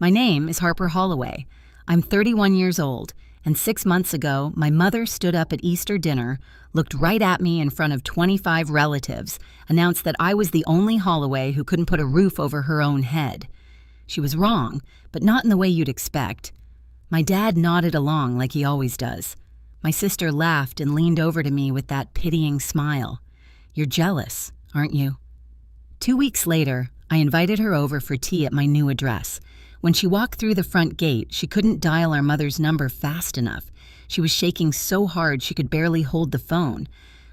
My name is Harper Holloway. I'm 31 years old, and 6 months ago, my mother stood up at Easter dinner, looked right at me in front of 25 relatives, announced that I was the only Holloway who couldn't put a roof over her own head. She was wrong, but not in the way you'd expect. My dad nodded along like he always does. My sister laughed and leaned over to me with that pitying smile. You're jealous, aren't you? 2 weeks later, I invited her over for tea at my new address. When she walked through the front gate, she couldn't dial our mother's number fast enough. She was shaking so hard she could barely hold the phone.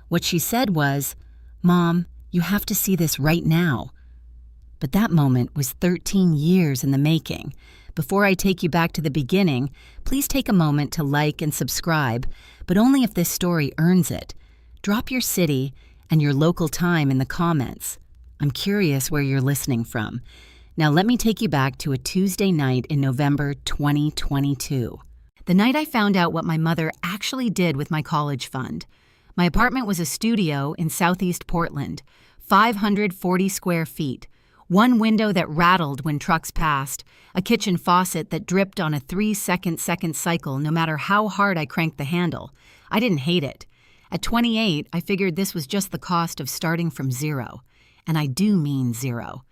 What she said was, "Mom, you have to see this right now." But that moment was 13 years in the making. Before I take you back to the beginning, please take a moment to like and subscribe, but only if this story earns it. Drop your city and your local time in the comments. I'm curious where you're listening from. Now let me take you back to a Tuesday night in November 2022. The night I found out what my mother actually did with my college fund. My apartment was a studio in southeast Portland, 540 square feet, one window that rattled when trucks passed, a kitchen faucet that dripped on a 3-second cycle no matter how hard I cranked the handle. I didn't hate it. At 28, I figured this was just the cost of starting from zero. And I do mean zero.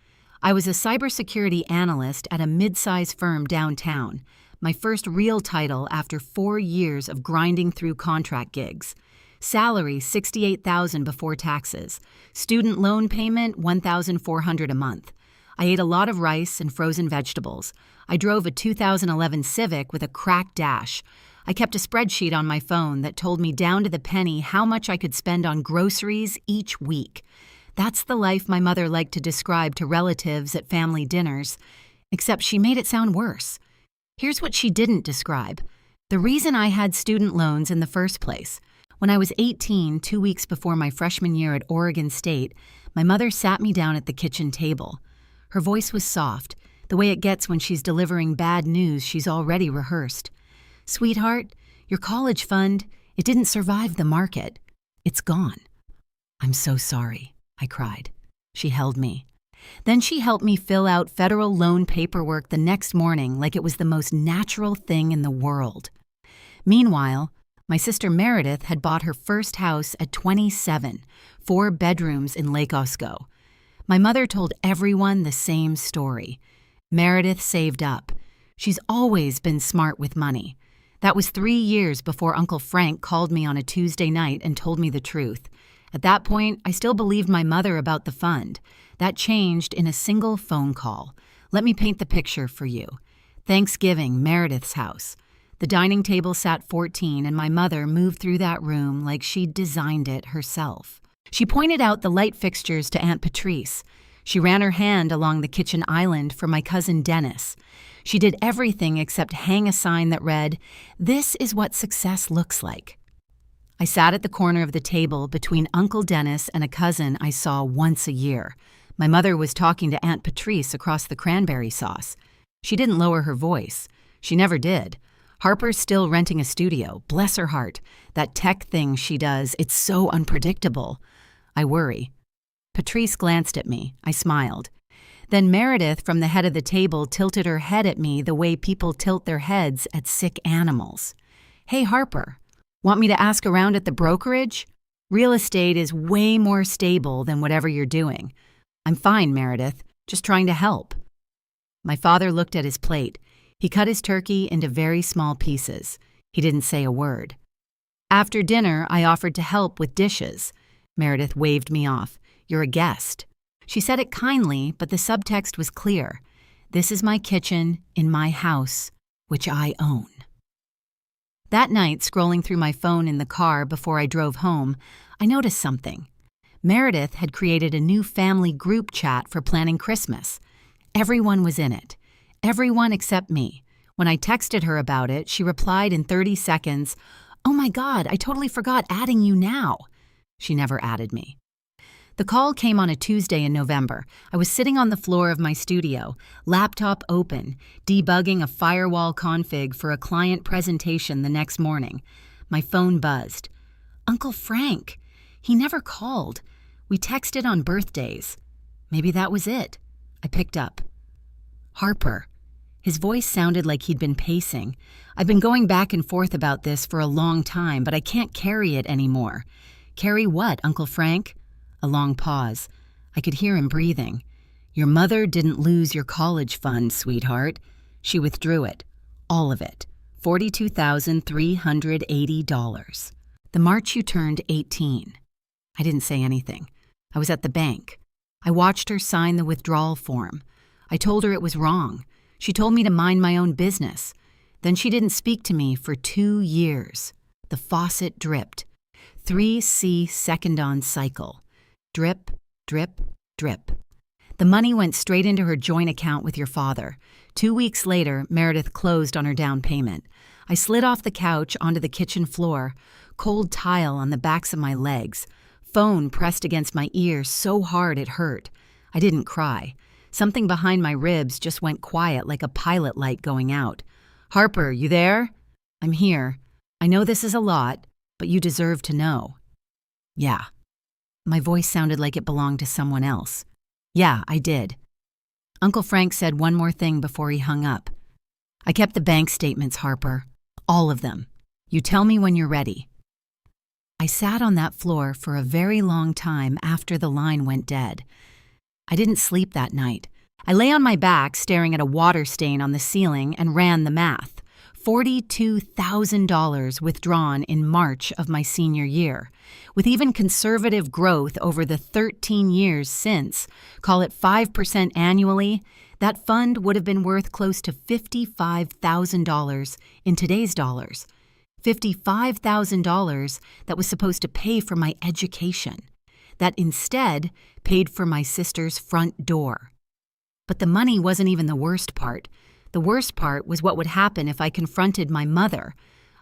I was a cybersecurity analyst at a mid-size firm downtown, my first real title after 4 years of grinding through contract gigs. Salary $68,000 before taxes. Student loan payment $1,400 a month. I ate a lot of rice and frozen vegetables. I drove a 2011 Civic with a cracked dash. I kept a spreadsheet on my phone that told me down to the penny how much I could spend on groceries each week. That's the life my mother liked to describe to relatives at family dinners, except she made it sound worse. Here's what she didn't describe. The reason I had student loans in the first place. When I was 18, 2 weeks before my freshman year at Oregon State, my mother sat me down at the kitchen table. Her voice was soft, the way it gets when she's delivering bad news she's already rehearsed. "Sweetheart, your college fund, it didn't survive the market. It's gone." "I'm so sorry," I cried. She held me. Then she helped me fill out federal loan paperwork the next morning like it was the most natural thing in the world. Meanwhile, my sister Meredith had bought her first house at 27, 4 bedrooms in Lake Osco. My mother told everyone the same story. Meredith saved up. She's always been smart with money. That was 3 years before Uncle Frank called me on a Tuesday night and told me the truth. At that point, I still believed my mother about the fund. That changed in a single phone call. Let me paint the picture for you. Thanksgiving, Meredith's house. The dining table sat 14, and my mother moved through that room like she'd designed it herself. She pointed out the light fixtures to Aunt Patrice. She ran her hand along the kitchen island for my cousin Dennis. She did everything except hang a sign that read, "This is what success looks like." I sat at the corner of the table between Uncle Dennis and a cousin I saw once a year. My mother was talking to Aunt Patrice across the cranberry sauce. She didn't lower her voice. She never did. Harper's still renting a studio, bless her heart. That tech thing she does, it's so unpredictable. I worry. Patrice glanced at me. I smiled. Then Meredith from the head of the table tilted her head at me the way people tilt their heads at sick animals. "Hey, Harper. Want me to ask around at the brokerage? Real estate is way more stable than whatever you're doing." "I'm fine, Meredith. Just trying to help." My father looked at his plate. He cut his turkey into very small pieces. He didn't say a word. After dinner, I offered to help with dishes. Meredith waved me off. "You're a guest." She said it kindly, but the subtext was clear. This is my kitchen in my house, which I own. That night, scrolling through my phone in the car before I drove home, I noticed something. Meredith had created a new family group chat for planning Christmas. Everyone was in it. Everyone except me. When I texted her about it, she replied in 30 seconds, "Oh my God, I totally forgot adding you now." She never added me. The call came on a Tuesday in November. I was sitting on the floor of my studio, laptop open, debugging a firewall config for a client presentation the next morning. My phone buzzed. Uncle Frank. He never called. We texted on birthdays. Maybe that was it. I picked up. "Harper." His voice sounded like he'd been pacing. "I've been going back and forth about this for a long time, but I can't carry it anymore." "Carry what, Uncle Frank?" A long pause. I could hear him breathing. "Your mother didn't lose your college fund, sweetheart. She withdrew it. All of it. $42,380. The March you turned 18. I didn't say anything. I was at the bank. I watched her sign the withdrawal form. I told her it was wrong. She told me to mind my own business. Then she didn't speak to me for 2 years. The faucet dripped. 3C second-on cycle. Drip, drip, drip. The money went straight into her joint account with your father. 2 weeks later, Meredith closed on her down payment. I slid off the couch onto the kitchen floor, cold tile on the backs of my legs, phone pressed against my ear so hard it hurt. I didn't cry. Something behind my ribs just went quiet like a pilot light going out. "Harper, you there?" "I'm here. I know this is a lot, but you deserve to know." "Yeah." My voice sounded like it belonged to someone else. "Yeah, I did." Uncle Frank said one more thing before he hung up. "I kept the bank statements, Harper. All of them. You tell me when you're ready." I sat on that floor for a very long time after the line went dead. I didn't sleep that night. I lay on my back staring at a water stain on the ceiling and ran the math. $42,000 withdrawn in March of my senior year. With even conservative growth over the 13 years since, call it 5% annually, that fund would have been worth close to $55,000 in today's dollars. $55,000 that was supposed to pay for my education, that instead paid for my sister's front door. But the money wasn't even the worst part. The worst part was what would happen if I confronted my mother.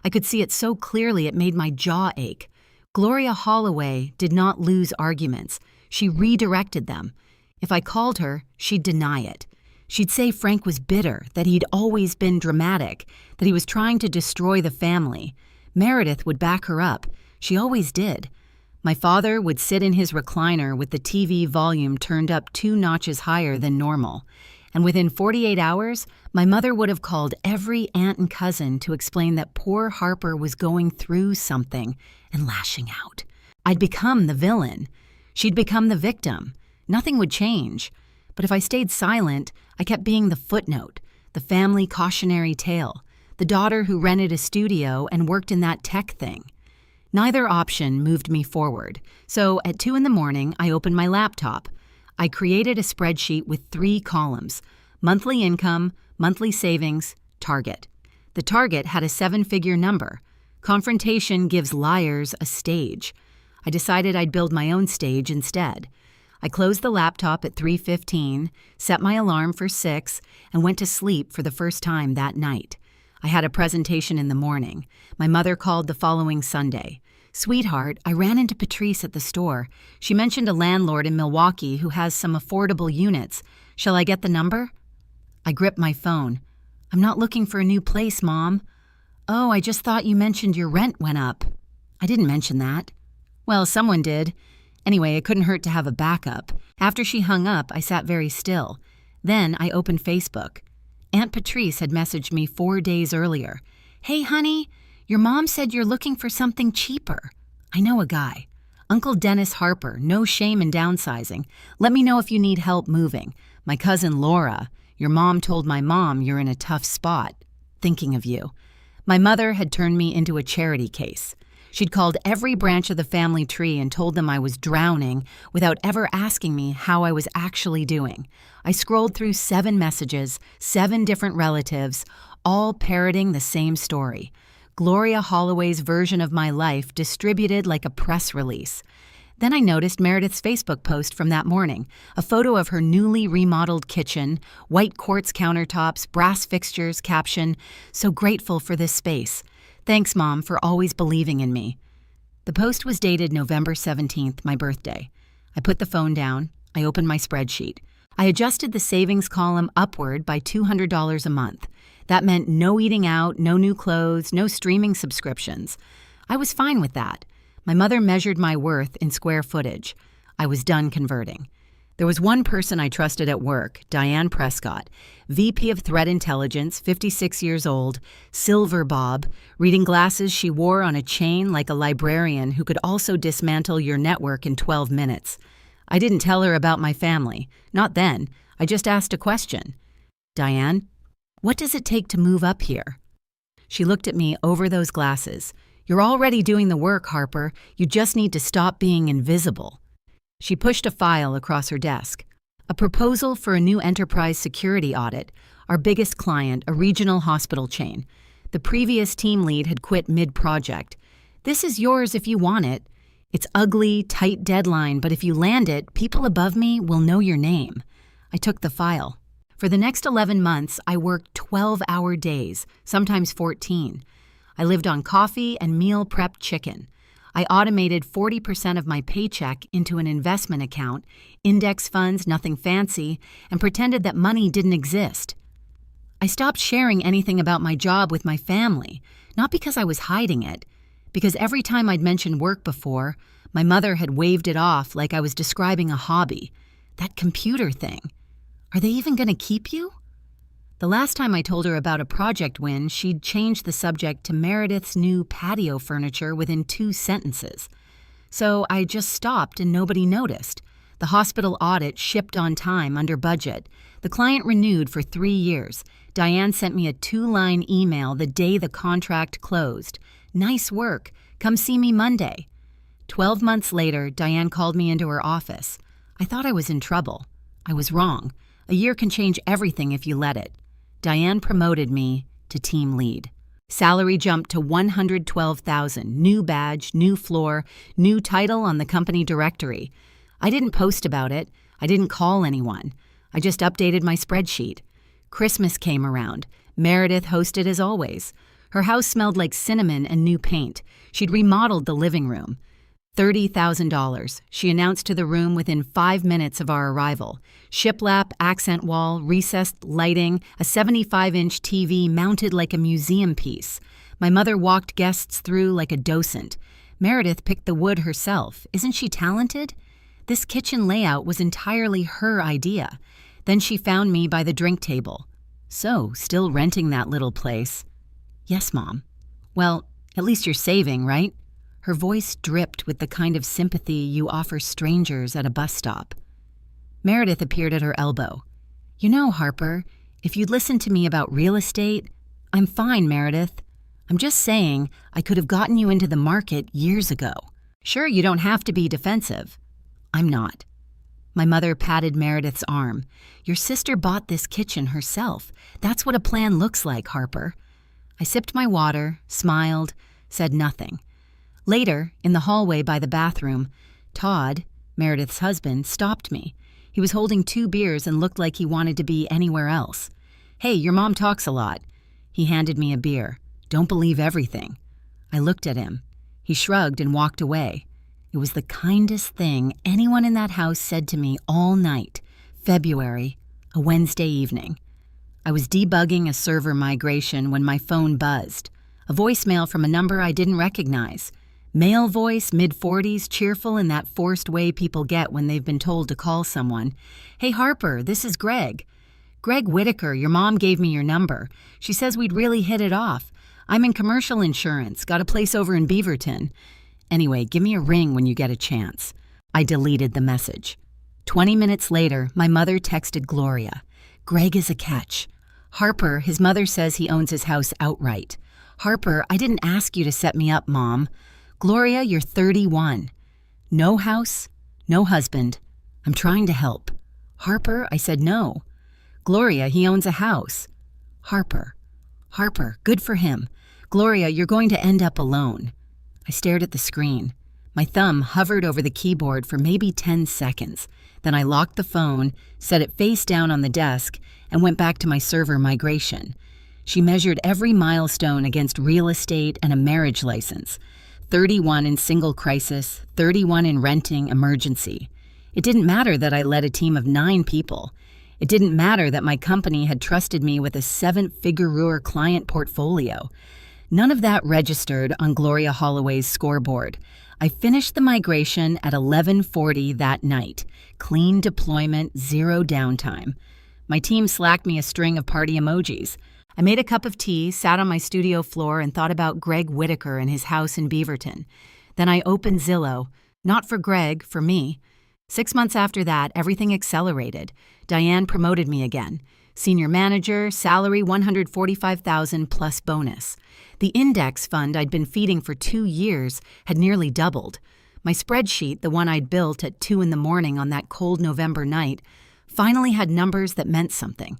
I could see it so clearly it made my jaw ache. Gloria Holloway did not lose arguments. She redirected them. If I called her, she'd deny it. She'd say Frank was bitter, that he'd always been dramatic, that he was trying to destroy the family. Meredith would back her up. She always did. My father would sit in his recliner with the TV volume turned up 2 notches higher than normal. And within 48 hours, my mother would have called every aunt and cousin to explain that poor Harper was going through something and lashing out. I'd become the villain. She'd become the victim. Nothing would change. But if I stayed silent, I kept being the footnote, the family cautionary tale, the daughter who rented a studio and worked in that tech thing. Neither option moved me forward, so at 2 a.m, I opened my laptop. I created a spreadsheet with 3 columns: monthly income, monthly savings, target. The target had a 7-figure number. Confrontation gives liars a stage. I decided I'd build my own stage instead. I closed the laptop at 3:15, set my alarm for 6, and went to sleep for the first time that night. I had a presentation in the morning. My mother called the following Sunday. "Sweetheart, I ran into Patrice at the store. She mentioned a landlord in Milwaukee who has some affordable units. Shall I get the number?" I gripped my phone. "I'm not looking for a new place, Mom." "Oh, I just thought you mentioned your rent went up." "I didn't mention that." "Well, someone did. Anyway, it couldn't hurt to have a backup." After she hung up, I sat very still. Then I opened Facebook. Aunt Patrice had messaged me 4 days earlier. "Hey, honey, your mom said you're looking for something cheaper. I know a guy. Uncle Dennis Harper, no shame in downsizing. Let me know if you need help moving. My cousin Laura, your mom told my mom you're in a tough spot. Thinking of you." My mother had turned me into a charity case. She'd called every branch of the family tree and told them I was drowning without ever asking me how I was actually doing. I scrolled through 7 messages, 7 different relatives, all parroting the same story. Gloria Holloway's version of my life distributed like a press release. Then I noticed Meredith's Facebook post from that morning, a photo of her newly remodeled kitchen, white quartz countertops, brass fixtures, caption, "So grateful for this space. Thanks, Mom, for always believing in me." The post was dated November 17th, my birthday. I put the phone down. I opened my spreadsheet. I adjusted the savings column upward by $200 a month. That meant no eating out, no new clothes, no streaming subscriptions. I was fine with that. My mother measured my worth in square footage. I was done converting. There was one person I trusted at work, Diane Prescott, VP of Threat Intelligence, 56 years old, silver bob, reading glasses she wore on a chain like a librarian who could also dismantle your network in 12 minutes. I didn't tell her about my family. Not then. I just asked a question. Diane, what does it take to move up here? She looked at me over those glasses. You're already doing the work, Harper. You just need to stop being invisible. She pushed a file across her desk. A proposal for a new enterprise security audit, our biggest client, a regional hospital chain. The previous team lead had quit mid-project. This is yours if you want it. It's ugly, tight deadline, but if you land it, people above me will know your name. I took the file. For the next 11 months, I worked 12-hour days, sometimes 14. I lived on coffee and meal prep chicken. I automated 40% of my paycheck into an investment account, index funds, nothing fancy, and pretended that money didn't exist. I stopped sharing anything about my job with my family, not because I was hiding it, because every time I'd mentioned work before, my mother had waved it off like I was describing a hobby. That computer thing. Are they even going to keep you? The last time I told her about a project win, she'd changed the subject to Meredith's new patio furniture within 2 sentences. So I just stopped and nobody noticed. The hospital audit shipped on time under budget. The client renewed for 3 years. Diane sent me a 2-line email the day the contract closed. Nice work. Come see me Monday. 12 months later, Diane called me into her office. I thought I was in trouble. I was wrong. A year can change everything if you let it. Diane promoted me to team lead. Salary jumped to $112,000, new badge, new floor, new title on the company directory. I didn't post about it. I didn't call anyone. I just updated my spreadsheet. Christmas came around. Meredith hosted as always. Her house smelled like cinnamon and new paint. She'd remodeled the living room. $30,000, she announced to the room within 5 minutes of our arrival. Shiplap, accent wall, recessed lighting, a 75-inch TV mounted like a museum piece. My mother walked guests through like a docent. Meredith picked the wood herself. Isn't she talented? This kitchen layout was entirely her idea. Then she found me by the drink table. So, still renting that little place? Yes, Mom. Well, at least you're saving, right? Her voice dripped with the kind of sympathy you offer strangers at a bus stop. Meredith appeared at her elbow. You know, Harper, if you'd listened to me about real estate, I'm fine, Meredith. I'm just saying I could have gotten you into the market years ago. Sure, you don't have to be defensive. I'm not. My mother patted Meredith's arm. Your sister bought this kitchen herself. That's what a plan looks like, Harper. I sipped my water, smiled, said nothing. Later, in the hallway by the bathroom, Todd, Meredith's husband, stopped me. He was holding 2 beers and looked like he wanted to be anywhere else. Hey, your mom talks a lot. He handed me a beer. Don't believe everything. I looked at him. He shrugged and walked away. It was the kindest thing anyone in that house said to me all night. February, a Wednesday evening. I was debugging a server migration when my phone buzzed. A voicemail from a number I didn't recognize. Male voice, mid-40s, cheerful in that forced way people get when they've been told to call someone. Hey, Harper, this is Greg. Greg Whitaker, your mom gave me your number. She says we'd really hit it off. I'm in commercial insurance, got a place over in Beaverton. Anyway, give me a ring when you get a chance. I deleted the message. 20 minutes later, my mother texted Gloria. Greg is a catch. Harper, his mother says he owns his house outright. Harper, I didn't ask you to set me up, Mom. Gloria, you're 31. No house, no husband. I'm trying to help. Harper, I said no. Gloria, he owns a house. Harper, good for him. Gloria, you're going to end up alone. I stared at the screen. My thumb hovered over the keyboard for maybe 10 seconds. Then I locked the phone, set it face down on the desk, and went back to my server migration. She measured every milestone against real estate and a marriage license. 31 in single crisis, 31 in renting emergency. It didn't matter that I led a team of 9 people. It didn't matter that my company had trusted me with a 7-figure client portfolio. None of that registered on Gloria Holloway's scoreboard. I finished the migration at 11:40 that night. Clean deployment, zero downtime. My team slacked me a string of party emojis. I made a cup of tea, sat on my studio floor, and thought about Greg Whitaker and his house in Beaverton. Then I opened Zillow. Not for Greg, for me. 6 months after that, everything accelerated. Diane promoted me again. Senior manager, salary $145,000 plus bonus. The index fund I'd been feeding for 2 years had nearly doubled. My spreadsheet, the one I'd built at 2 in the morning on that cold November night, finally had numbers that meant something.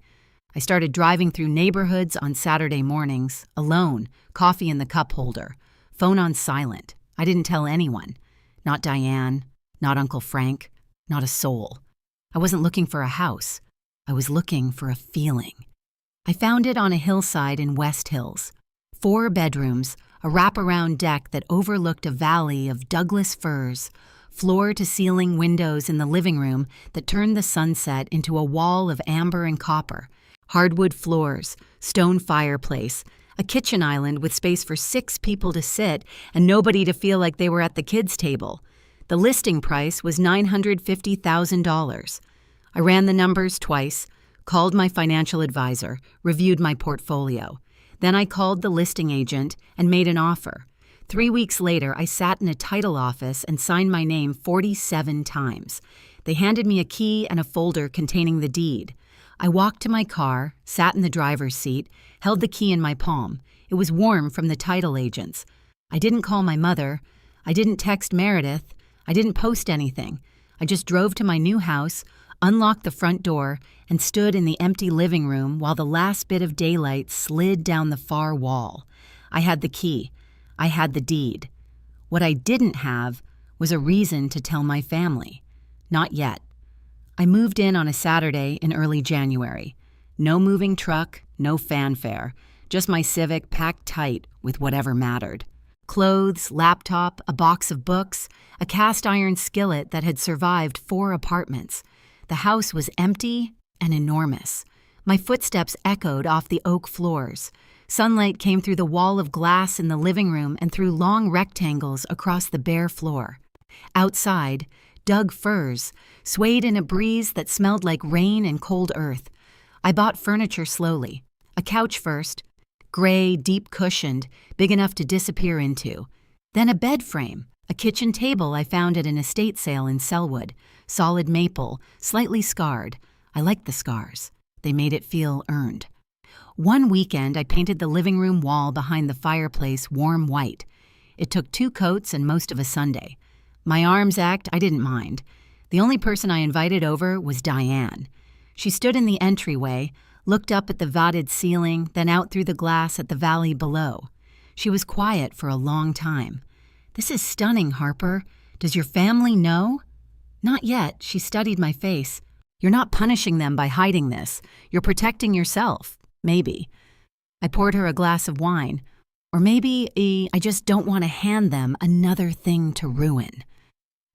I started driving through neighborhoods on Saturday mornings, alone, coffee in the cup holder, phone on silent. I didn't tell anyone. Not Diane, not Uncle Frank, not a soul. I wasn't looking for a house. I was looking for a feeling. I found it on a hillside in West Hills. 4 bedrooms, a wraparound deck that overlooked a valley of Douglas firs, floor-to-ceiling windows in the living room that turned the sunset into a wall of amber and copper, hardwood floors, stone fireplace, a kitchen island with space for 6 people to sit and nobody to feel like they were at the kids' table. The listing price was $950,000. I ran the numbers twice, called my financial advisor, reviewed my portfolio. Then I called the listing agent and made an offer. 3 weeks later, I sat in a title office and signed my name 47 times. They handed me a key and a folder containing the deed. I walked to my car, sat in the driver's seat, held the key in my palm. It was warm from the title agents. I didn't call my mother. I didn't text Meredith. I didn't post anything. I just drove to my new house, unlocked the front door, and stood in the empty living room while the last bit of daylight slid down the far wall. I had the key. I had the deed. What I didn't have was a reason to tell my family. Not yet. I moved in on a Saturday in early January. No moving truck, no fanfare, just my Civic packed tight with whatever mattered. Clothes, laptop, a box of books, a cast iron skillet that had survived 4 apartments. The house was empty and enormous. My footsteps echoed off the oak floors. Sunlight came through the wall of glass in the living room and through long rectangles across the bare floor. Outside, Doug firs swayed in a breeze that smelled like rain and cold earth. I bought furniture slowly. A couch first, gray, deep-cushioned, big enough to disappear into. Then a bed frame, a kitchen table I found at an estate sale in Selwood, solid maple, slightly scarred. I liked the scars. They made it feel earned. One weekend, I painted the living room wall behind the fireplace warm white. It took 2 coats and most of a Sunday. My arms ached, I didn't mind. The only person I invited over was Diane. She stood in the entryway, looked up at the vaulted ceiling, then out through the glass at the valley below. She was quiet for a long time. "This is stunning, Harper. Does your family know?" "Not yet," she studied my face. "You're not punishing them by hiding this. You're protecting yourself. Maybe." I poured her a glass of wine. Or maybe I just don't want to hand them another thing to ruin.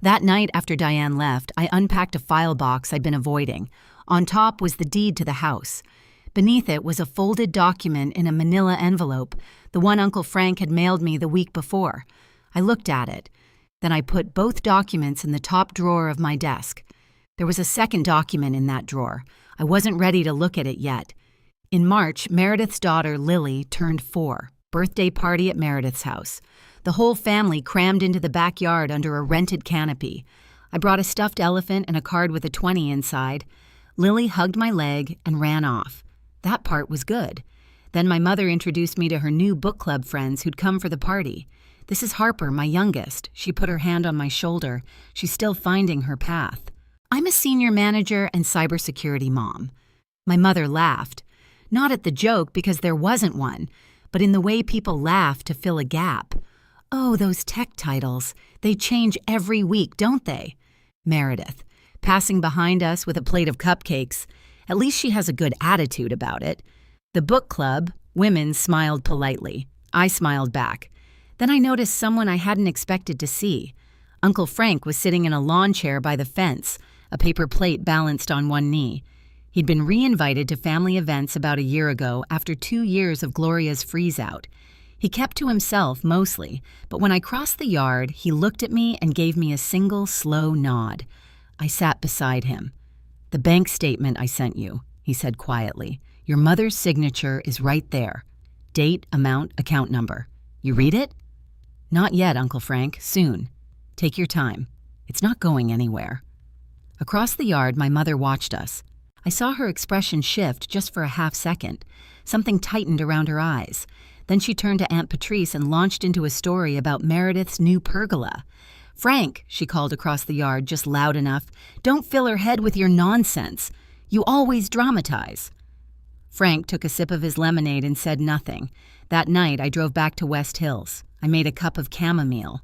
That night after Diane left, I unpacked a file box I'd been avoiding. On top was the deed to the house. Beneath it was a folded document in a manila envelope, the one Uncle Frank had mailed me the week before. I looked at it. Then I put both documents in the top drawer of my desk. There was a second document in that drawer. I wasn't ready to look at it yet. In March, Meredith's daughter, Lily, turned 4. Birthday party at Meredith's house. The whole family crammed into the backyard under a rented canopy. I brought a stuffed elephant and a card with a 20 inside. Lily hugged my leg and ran off. That part was good. Then my mother introduced me to her new book club friends who'd come for the party. "This is Harper, my youngest." She put her hand on my shoulder. She's still finding her path. "I'm a senior manager and cybersecurity mom." My mother laughed. Not at the joke because there wasn't one, but in the way people laugh to fill a gap. "Oh, those tech titles. They change every week, don't they?" Meredith, passing behind us with a plate of cupcakes. At least she has a good attitude about it. The book club, women smiled politely. I smiled back. Then I noticed someone I hadn't expected to see. Uncle Frank was sitting in a lawn chair by the fence, a paper plate balanced on one knee. He'd been re-invited to family events about a year ago after 2 years of Gloria's freeze-out. He kept to himself mostly, but when I crossed the yard, he looked at me and gave me a single slow nod. I sat beside him. "The bank statement I sent you," he said quietly. "Your mother's signature is right there. Date, amount, account number. You read it?" "Not yet, Uncle Frank. Soon. Take your time. It's not going anywhere." Across the yard, my mother watched us. I saw her expression shift just for a half second. Something tightened around her eyes. Then she turned to Aunt Patrice and launched into a story about Meredith's new pergola. "Frank," she called across the yard just loud enough, "don't fill her head with your nonsense. You always dramatize." Frank took a sip of his lemonade and said nothing. That night, I drove back to West Hills. I made a cup of chamomile.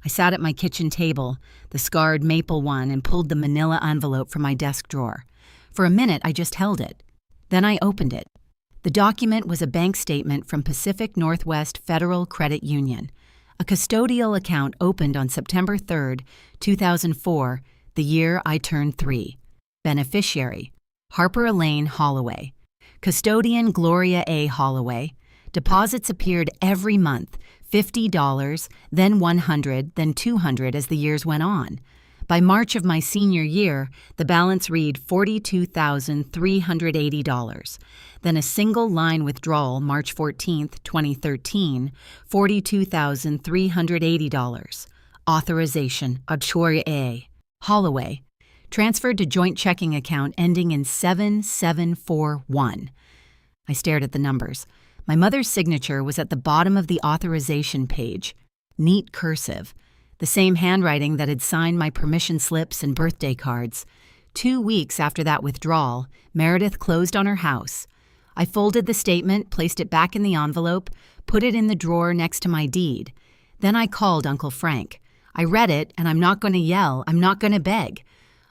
I sat at my kitchen table, the scarred maple one, and pulled the manila envelope from my desk drawer. For a minute, I just held it. Then I opened it. The document was a bank statement from Pacific Northwest Federal Credit Union. A custodial account opened on September 3rd, 2004, the year I turned 3. Beneficiary: Harper Elaine Holloway. Custodian: Gloria A. Holloway. Deposits appeared every month, $50, then $100, then $200 as the years went on. By March of my senior year, the balance read $42,380. Then a single line withdrawal March 14, 2013, $42,380. Authorization: Archoria A. Holloway. Transferred to joint checking account ending in 7741. I stared at the numbers. My mother's signature was at the bottom of the authorization page. Neat cursive. The same handwriting that had signed my permission slips and birthday cards. 2 weeks after that withdrawal, Meredith closed on her house. I folded the statement, placed it back in the envelope, put it in the drawer next to my deed. Then I called Uncle Frank. I read it, and I'm not going to yell, I'm not going to beg.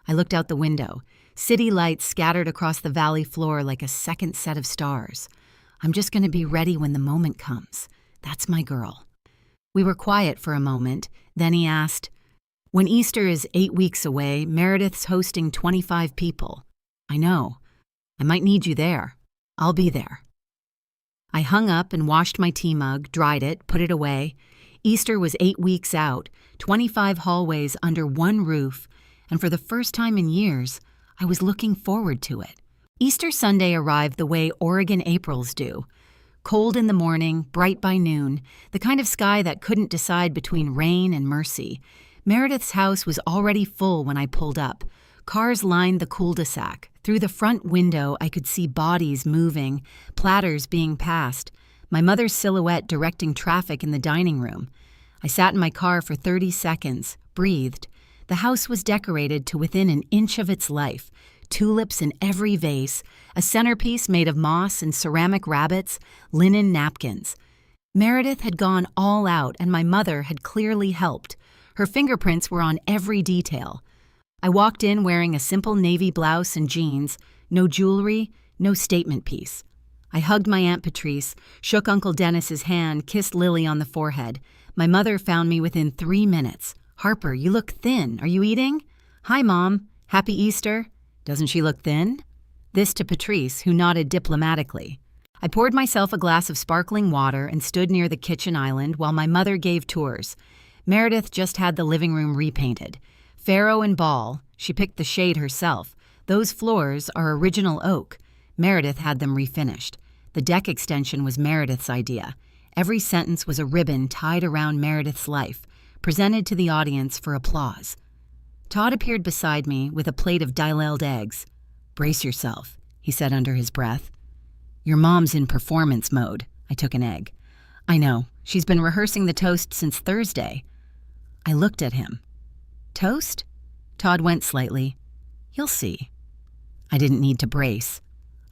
I looked out the window. City lights scattered across the valley floor like a second set of stars. I'm just going to be ready when the moment comes. That's my girl. We were quiet for a moment. Then he asked, "When Easter is 8 weeks away, Meredith's hosting 25 people. I know. I might need you there. I'll be there." I hung up and washed my tea mug, dried it, put it away. Easter was 8 weeks out, 25 hallways under one roof, and for the first time in years, I was looking forward to it. Easter Sunday arrived the way Oregon Aprils do. Cold in the morning, bright by noon, the kind of sky that couldn't decide between rain and mercy. Meredith's house was already full when I pulled up. Cars lined the cul-de-sac. Through the front window, I could see bodies moving, platters being passed, my mother's silhouette directing traffic in the dining room. I sat in my car for 30 seconds, breathed. The house was decorated to within an inch of its life. Tulips in every vase, a centerpiece made of moss and ceramic rabbits, linen napkins. Meredith had gone all out, and my mother had clearly helped. Her fingerprints were on every detail. I walked in wearing a simple navy blouse and jeans, no jewelry, no statement piece. I hugged my Aunt Patrice, shook Uncle Dennis's hand, kissed Lily on the forehead. My mother found me within 3 minutes. "Harper, you look thin. Are you eating?" "Hi, Mom. Happy Easter." "Doesn't she look thin?" This to Patrice, who nodded diplomatically. I poured myself a glass of sparkling water and stood near the kitchen island while my mother gave tours. Meredith just had the living room repainted. Faro and Ball, she picked the shade herself. Those floors are original oak. Meredith had them refinished. The deck extension was Meredith's idea. Every sentence was a ribbon tied around Meredith's life, presented to the audience for applause. Todd appeared beside me with a plate of dilaled eggs. "Brace yourself," he said under his breath. "Your mom's in performance mode." I took an egg. "I know. She's been rehearsing the toast since Thursday." I looked at him. "Toast?" Todd went slightly. "You'll see." I didn't need to brace.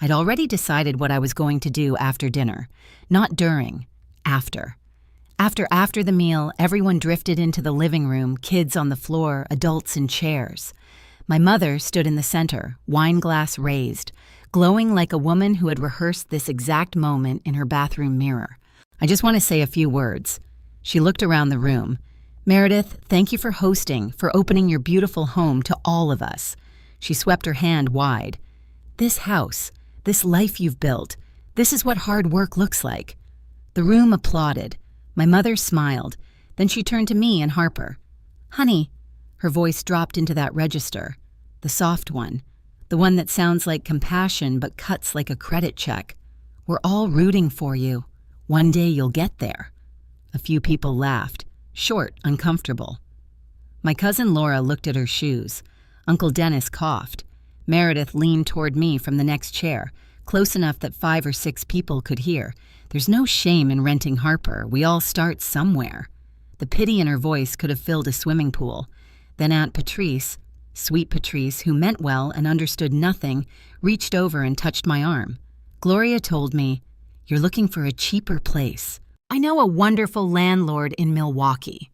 I'd already decided what I was going to do after dinner. Not during. After. After the meal, everyone drifted into the living room, kids on the floor, adults in chairs. My mother stood in the center, wine glass raised, glowing like a woman who had rehearsed this exact moment in her bathroom mirror. "I just want to say a few words." She looked around the room. "Meredith, thank you for hosting, for opening your beautiful home to all of us." She swept her hand wide. "This house, this life you've built, this is what hard work looks like." The room applauded. My mother smiled. Then she turned to me and Harper. "Honey," her voice dropped into that register, the soft one, the one that sounds like compassion but cuts like a credit check. "We're all rooting for you. One day you'll get there." A few people laughed, short, uncomfortable. My cousin Laura looked at her shoes. Uncle Dennis coughed. Meredith leaned toward me from the next chair, close enough that 5 or 6 people could hear. "There's no shame in renting Harper. We all start somewhere." The pity in her voice could have filled a swimming pool. Then Aunt Patrice, sweet Patrice, who meant well and understood nothing, reached over and touched my arm. "Gloria told me, you're looking for a cheaper place. I know a wonderful landlord in Milwaukee."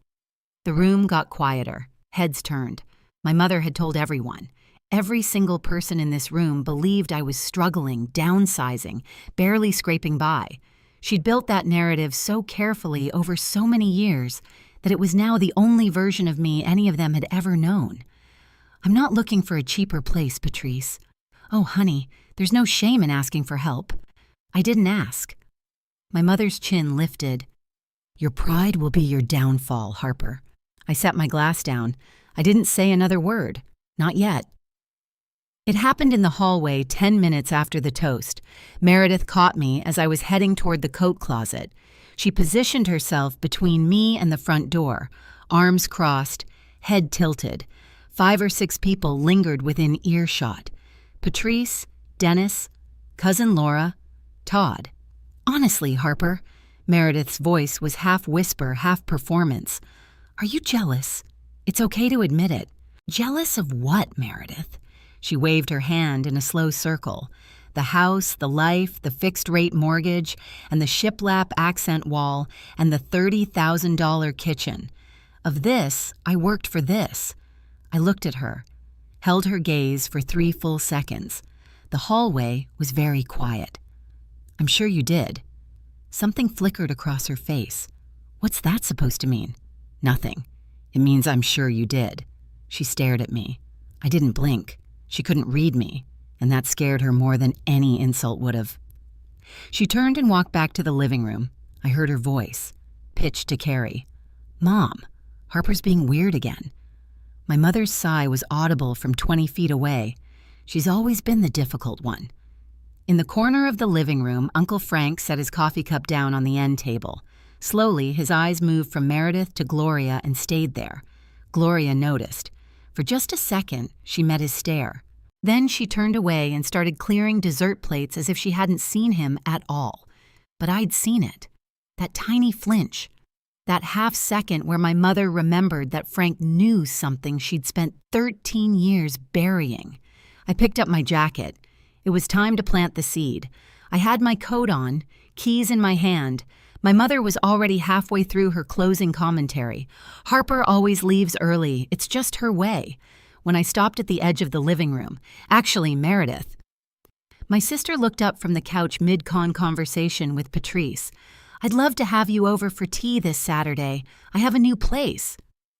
The room got quieter. Heads turned. My mother had told everyone. Every single person in this room believed I was struggling, downsizing, barely scraping by. She'd built that narrative so carefully over so many years that it was now the only version of me any of them had ever known. "I'm not looking for a cheaper place, Patrice. Oh, honey, there's no shame in asking for help. I didn't ask." My mother's chin lifted. "Your pride will be your downfall, Harper." I set my glass down. I didn't say another word. Not yet. It happened in the hallway 10 minutes after the toast. Meredith caught me as I was heading toward the coat closet. She positioned herself between me and the front door, arms crossed, head tilted. 5 or 6 people lingered within earshot. Patrice, Dennis, cousin Laura, Todd. "Honestly, Harper," Meredith's voice was half whisper, half performance. "Are you jealous? It's okay to admit it." "Jealous of what, Meredith?" She waved her hand in a slow circle. The house, the life, the fixed-rate mortgage, and the shiplap accent wall, and the $30,000 kitchen. Of this, I worked for this. I looked at her, held her gaze for 3 full seconds. The hallway was very quiet. "I'm sure you did." Something flickered across her face. "What's that supposed to mean?" "Nothing. It means I'm sure you did." She stared at me. I didn't blink. She couldn't read me, and that scared her more than any insult would have. She turned and walked back to the living room. I heard her voice, pitched to Carrie. "Mom, Harper's being weird again." My mother's sigh was audible from 20 feet away. She's always been the difficult one. In the corner of the living room, Uncle Frank set his coffee cup down on the end table. Slowly, his eyes moved from Meredith to Gloria and stayed there. Gloria noticed. For just a second, she met his stare. Then she turned away and started clearing dessert plates as if she hadn't seen him at all. But I'd seen it. That tiny flinch. That half second where my mother remembered that Frank knew something she'd spent 13 years burying. I picked up my jacket. It was time to plant the seed. I had my coat on, keys in my hand. My mother was already halfway through her closing commentary. "Harper always leaves early. It's just her way." When I stopped at the edge of the living room, actually Meredith. My sister looked up from the couch mid-con conversation with Patrice. "I'd love to have you over for tea this Saturday. I have a new place."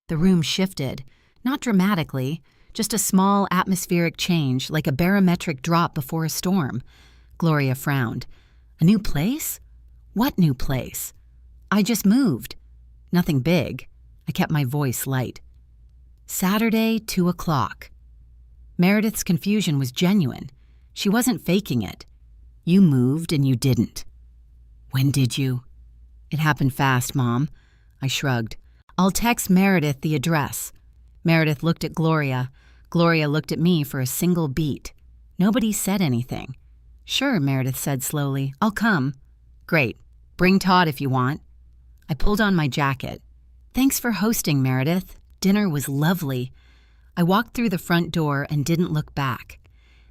The room shifted. Not dramatically, just a small atmospheric change, like a barometric drop before a storm. Gloria frowned. "A new place? What new place?" "I just moved." "Nothing big." I kept my voice light. "Saturday, 2 o'clock. Meredith's confusion was genuine. She wasn't faking it. "You moved and you didn't." "When did you?" "It happened fast, Mom." I shrugged. "I'll text Meredith the address." Meredith looked at Gloria. Gloria looked at me for a single beat. Nobody said anything. "Sure," Meredith said slowly. "I'll come." "Great. Bring Todd if you want." I pulled on my jacket. "Thanks for hosting, Meredith. Dinner was lovely." I walked through the front door and didn't look back.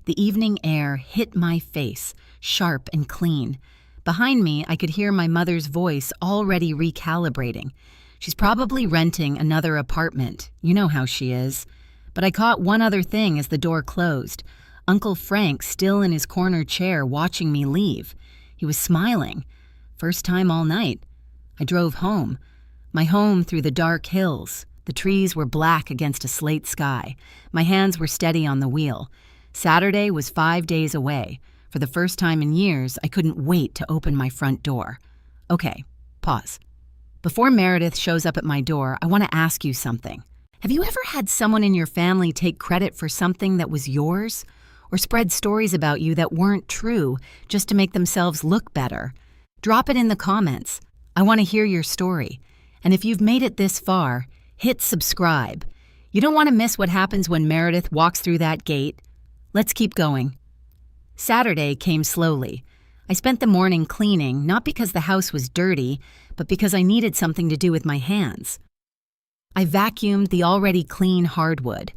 The evening air hit my face, sharp and clean. Behind me, I could hear my mother's voice already recalibrating. She's probably renting another apartment. You know how she is. But I caught one other thing as the door closed. Uncle Frank still in his corner chair watching me leave. He was smiling. First time all night. I drove home. My home through the dark hills. The trees were black against a slate sky. My hands were steady on the wheel. Saturday was 5 days away. For the first time in years, I couldn't wait to open my front door. Okay, pause. Before Meredith shows up at my door, I want to ask you something. Have you ever had someone in your family take credit for something that was yours? Or spread stories about you that weren't true just to make themselves look better? Drop it in the comments. I want to hear your story. And if you've made it this far, hit subscribe. You don't want to miss what happens when Meredith walks through that gate. Let's keep going. Saturday came slowly. I spent the morning cleaning, not because the house was dirty, but because I needed something to do with my hands. I vacuumed the already clean hardwood.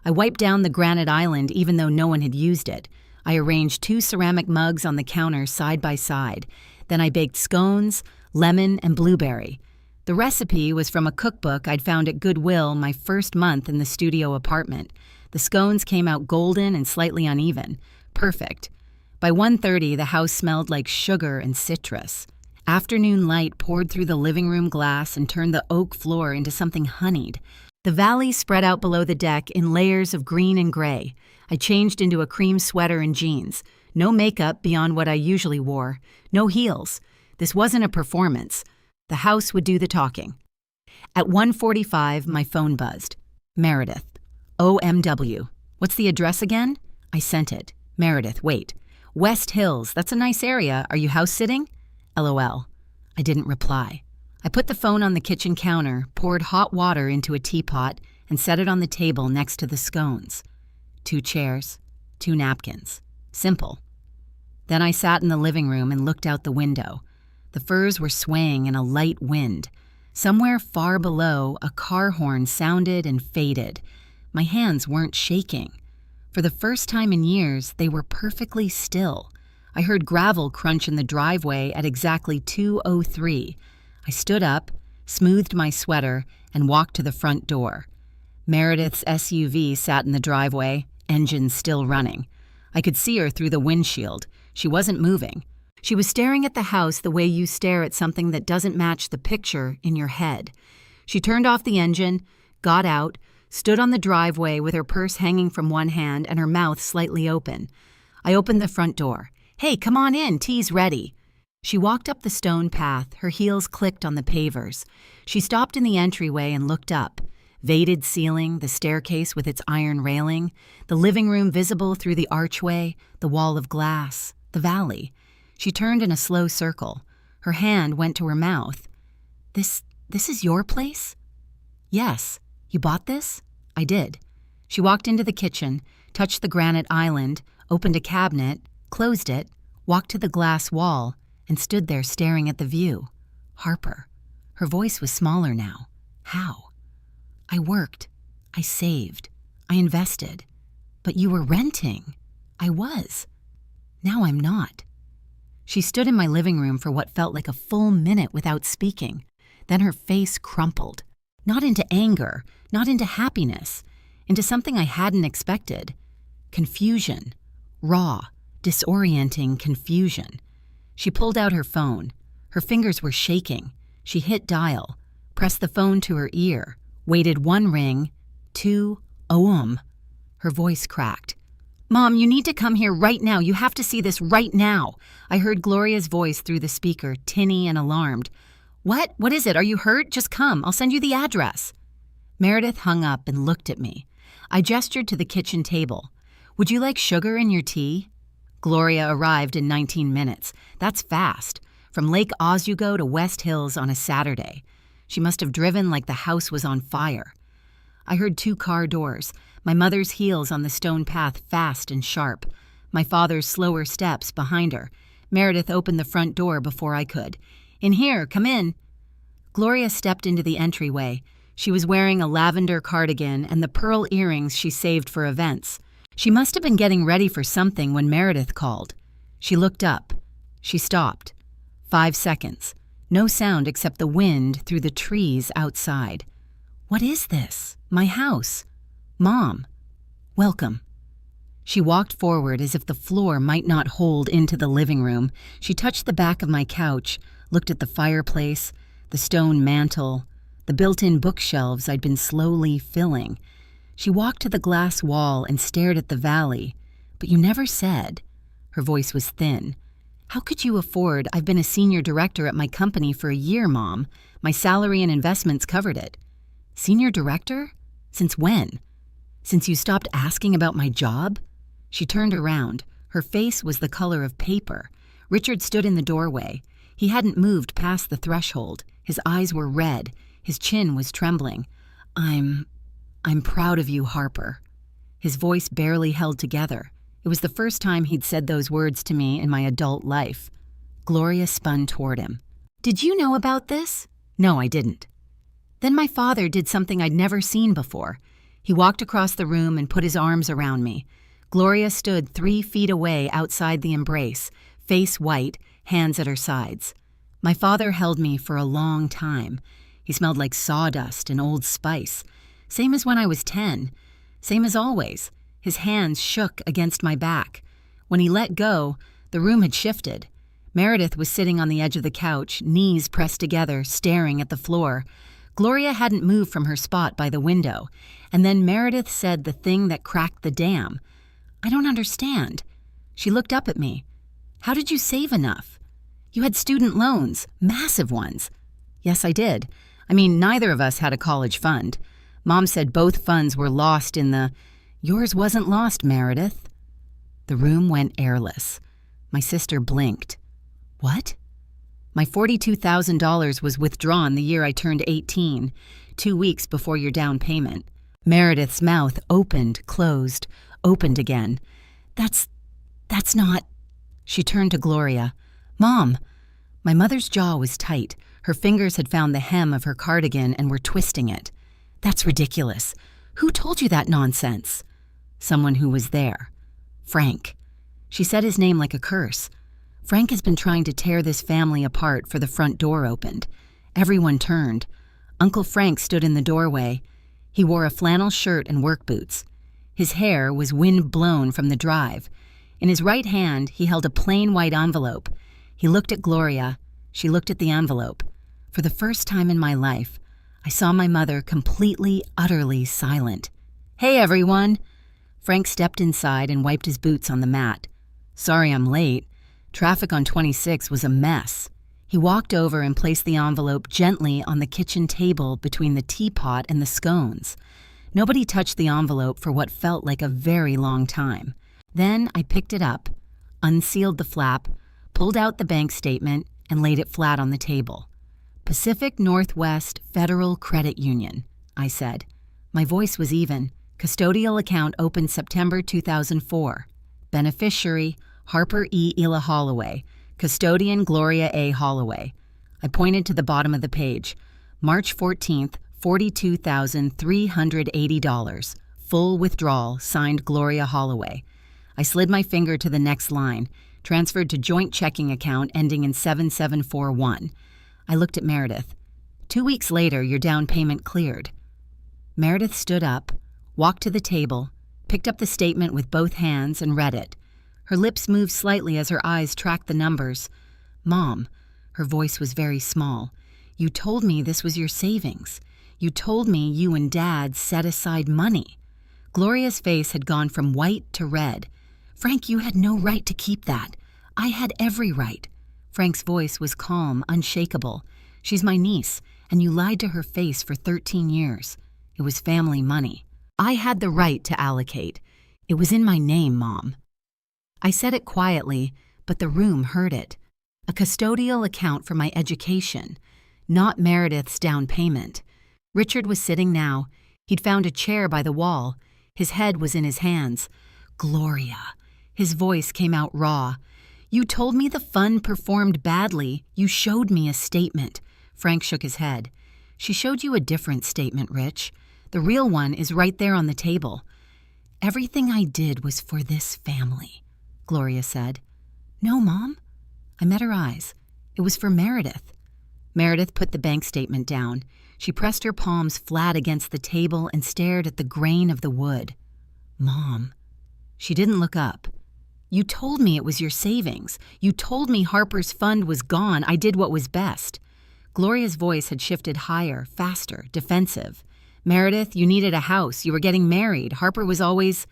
I wiped down the granite island even though no one had used it. I arranged 2 ceramic mugs on the counter side by side. Then I baked scones, lemon, and blueberry. The recipe was from a cookbook I'd found at Goodwill my first month in the studio apartment. The scones came out golden and slightly uneven. Perfect. By 1:30, the house smelled like sugar and citrus. Afternoon light poured through the living room glass and turned the oak floor into something honeyed. The valley spread out below the deck in layers of green and gray. I changed into a cream sweater and jeans. No makeup beyond what I usually wore. No heels. This wasn't a performance. The house would do the talking. At 1:45, my phone buzzed. Meredith. OMW. What's the address again? I sent it. Meredith, wait. West Hills, that's a nice area. Are you house sitting? LOL. I didn't reply. I put the phone on the kitchen counter, poured hot water into a teapot, and set it on the table next to the scones. 2 chairs, 2 napkins. Simple. Then I sat in the living room and looked out the window. The firs were swaying in a light wind. Somewhere far below, a car horn sounded and faded. My hands weren't shaking. For the first time in years, they were perfectly still. I heard gravel crunch in the driveway at exactly 2:03. I stood up, smoothed my sweater, and walked to the front door. Meredith's SUV sat in the driveway, engine still running. I could see her through the windshield. She wasn't moving. She was staring at the house the way you stare at something that doesn't match the picture in your head. She turned off the engine, got out, stood on the driveway with her purse hanging from one hand and her mouth slightly open. I opened the front door. Hey, come on in, tea's ready. She walked up the stone path, her heels clicked on the pavers. She stopped in the entryway and looked up. Vated ceiling, the staircase with its iron railing, the living room visible through the archway, the wall of glass, the valley. She turned in a slow circle. Her hand went to her mouth. This is your place? Yes. You bought this? I did. She walked into the kitchen, touched the granite island, opened a cabinet, closed it, walked to the glass wall, and stood there staring at the view. Harper. Her voice was smaller now. How? I worked. I saved. I invested. But you were renting. I was. Now I'm not. She stood in my living room for what felt like a full minute without speaking. Then her face crumpled. Not into anger, not into happiness, into something I hadn't expected. Confusion. Raw, disorienting confusion. She pulled out her phone. Her fingers were shaking. She hit dial, pressed the phone to her ear, waited 1 ring, 2, Her voice cracked. Mom, you need to come here right now. You have to see this right now. I heard Gloria's voice through the speaker, tinny and alarmed. What? What is it? Are you hurt? Just come. I'll send you the address. Meredith hung up and looked at me. I gestured to the kitchen table. Would you like sugar in your tea? Gloria arrived in 19 minutes. That's fast. From Lake Oswego to West Hills on a Saturday. She must have driven like the house was on fire. I heard 2 car doors, my mother's heels on the stone path fast and sharp, my father's slower steps behind her. Meredith opened the front door before I could. In here, come in. Gloria stepped into the entryway. She was wearing a lavender cardigan and the pearl earrings she saved for events. She must have been getting ready for something when Meredith called. She looked up. She stopped. 5 seconds. No sound except the wind through the trees outside. What is this? My house. Mom. Welcome. She walked forward as if the floor might not hold into the living room. She touched the back of my couch, looked at the fireplace, the stone mantel, the built-in bookshelves I'd been slowly filling. She walked to the glass wall and stared at the valley. But you never said. Her voice was thin. How could you afford? I've been a senior director at my company for a year, Mom. My salary and investments covered it. Senior director? Since when? Since you stopped asking about my job? She turned around. Her face was the color of paper. Richard stood in the doorway. He hadn't moved past the threshold. His eyes were red. His chin was trembling. I'm proud of you, Harper. His voice barely held together. It was the first time he'd said those words to me in my adult life. Gloria spun toward him. Did you know about this? No, I didn't. Then my father did something I'd never seen before. He walked across the room and put his arms around me. Gloria stood 3 feet away outside the embrace, face white, hands at her sides. My father held me for a long time. He smelled like sawdust and Old Spice. Same as when I was 10. Same as always. His hands shook against my back. When he let go, the room had shifted. Meredith was sitting on the edge of the couch, knees pressed together, staring at the floor. Gloria hadn't moved from her spot by the window. And then Meredith said the thing that cracked the dam. I don't understand. She looked up at me. How did you save enough? You had student loans, massive ones. Yes, I did. I mean, neither of us had a college fund. Mom said both funds were lost in the... Yours wasn't lost, Meredith. The room went airless. My sister blinked. What? My $42,000 was withdrawn the year I turned 18, 2 weeks before your down payment. Meredith's mouth opened, closed, opened again. That's not... She turned to Gloria. Mom! My mother's jaw was tight. Her fingers had found the hem of her cardigan and were twisting it. That's ridiculous. Who told you that nonsense? Someone who was there. Frank. She said his name like a curse. Frank has been trying to tear this family apart for the front door opened. Everyone turned. Uncle Frank stood in the doorway. He wore a flannel shirt and work boots. His hair was wind-blown from the drive. In his right hand, he held a plain white envelope. He looked at Gloria. She looked at the envelope. For the first time in my life, I saw my mother completely, utterly silent. Hey, everyone! Frank stepped inside and wiped his boots on the mat. Sorry I'm late. Traffic on 26 was a mess. He walked over and placed the envelope gently on the kitchen table between the teapot and the scones. Nobody touched the envelope for what felt like a very long time. Then I picked it up, unsealed the flap, pulled out the bank statement, and laid it flat on the table. Pacific Northwest Federal Credit Union, I said. My voice was even. Custodial account opened September 2004. Beneficiary, Harper E. Ela Holloway. Custodian, Gloria A. Holloway. I pointed to the bottom of the page. March 14th, $42,380. Full withdrawal, signed Gloria Holloway. I slid my finger to the next line, transferred to joint checking account ending in 7741. I looked at Meredith. 2 weeks later, your down payment cleared. Meredith stood up, walked to the table, picked up the statement with both hands and read it. Her lips moved slightly as her eyes tracked the numbers. Mom, her voice was very small, you told me this was your savings. You told me you and Dad set aside money. Gloria's face had gone from white to red. Frank, you had no right to keep that. I had every right. Frank's voice was calm, unshakable. She's my niece, and you lied to her face for 13 years. It was family money. I had the right to allocate. It was in my name, Mom. I said it quietly, but the room heard it. A custodial account for my education, not Meredith's down payment. Richard was sitting now. He'd found a chair by the wall. His head was in his hands. Gloria. His voice came out raw. You told me the fund performed badly. You showed me a statement. Frank shook his head. She showed you a different statement, Rich. The real one is right there on the table. Everything I did was for this family, Gloria said. No, Mom. I met her eyes. It was for Meredith. Meredith put the bank statement down. She pressed her palms flat against the table and stared at the grain of the wood. Mom. She didn't look up. You told me it was your savings. You told me Harper's fund was gone. I did what was best. Gloria's voice had shifted higher, faster, defensive. Meredith, you needed a house. You were getting married. Harper was always